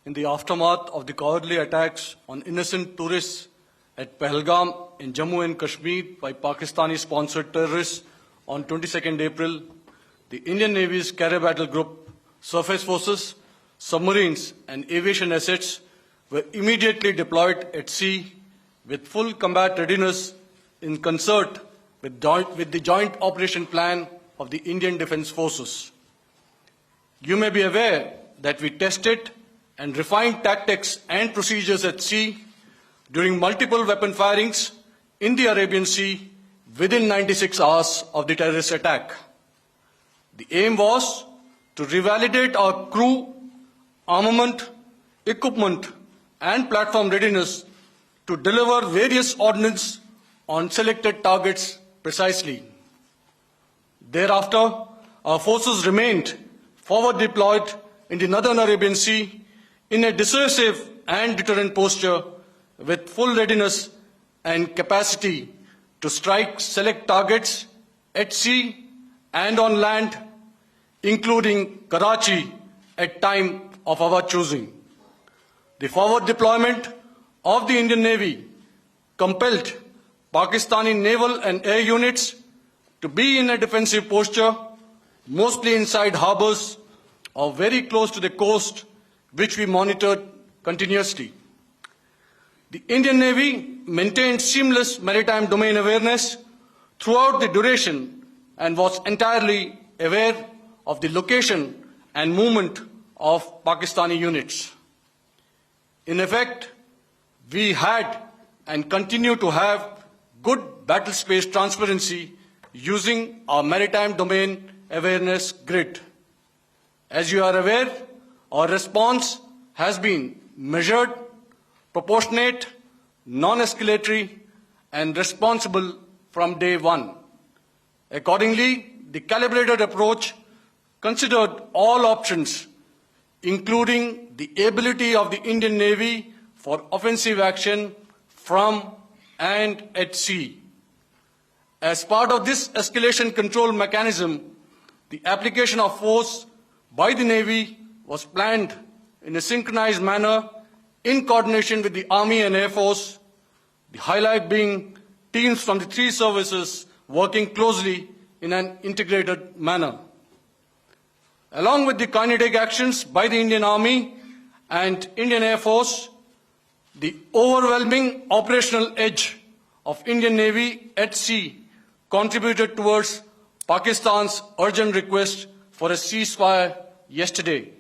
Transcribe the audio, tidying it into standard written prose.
in the aftermath of the cowardly attacks on innocent tourists at Pahalgam in Jammu and Kashmir by Pakistani-sponsored terrorists on 22nd April, the Indian Navy's Carrier Battle Group, surface forces, submarines and aviation assets were immediately deployed at sea with full combat readiness in concert with the Joint Operation Plan of the Indian Defence Forces. You may be aware that we tested and refined tactics and procedures at sea during multiple weapon firings in the Arabian Sea within 96 hours of the terrorist attack. The aim was to revalidate our crew, armament, equipment and platform readiness to deliver various ordnance on selected targets precisely. Thereafter, our forces remained forward deployed in the Northern Arabian Sea in a dissuasive and deterrent posture with full readiness and capacity to strike select targets at sea and on land, including Karachi at time of our choosing. The forward deployment of the Indian Navy compelled Pakistani naval and air units to be in a defensive posture, mostly inside harbors or very close to the coast, which we monitored continuously. The Indian Navy maintained seamless maritime domain awareness throughout the duration and was entirely aware of the location and movement of Pakistani units. In effect, we had and continue to have good battle space transparency using our maritime domain awareness grid. As you are aware, our response has been measured, proportionate, non-escalatory, and responsible from day one. Accordingly, the calibrated approach considered all options, including the ability of the Indian Navy for offensive action from and at sea. As part of this escalation control mechanism, the application of force by the Navy was planned in a synchronized manner in coordination with the Army and Air Force, the highlight being teams from the three services working closely in an integrated manner. Along with the kinetic actions by the Indian Army and Indian Air Force, the overwhelming operational edge of Indian Navy at sea contributed towards Pakistan's urgent request for a ceasefire yesterday.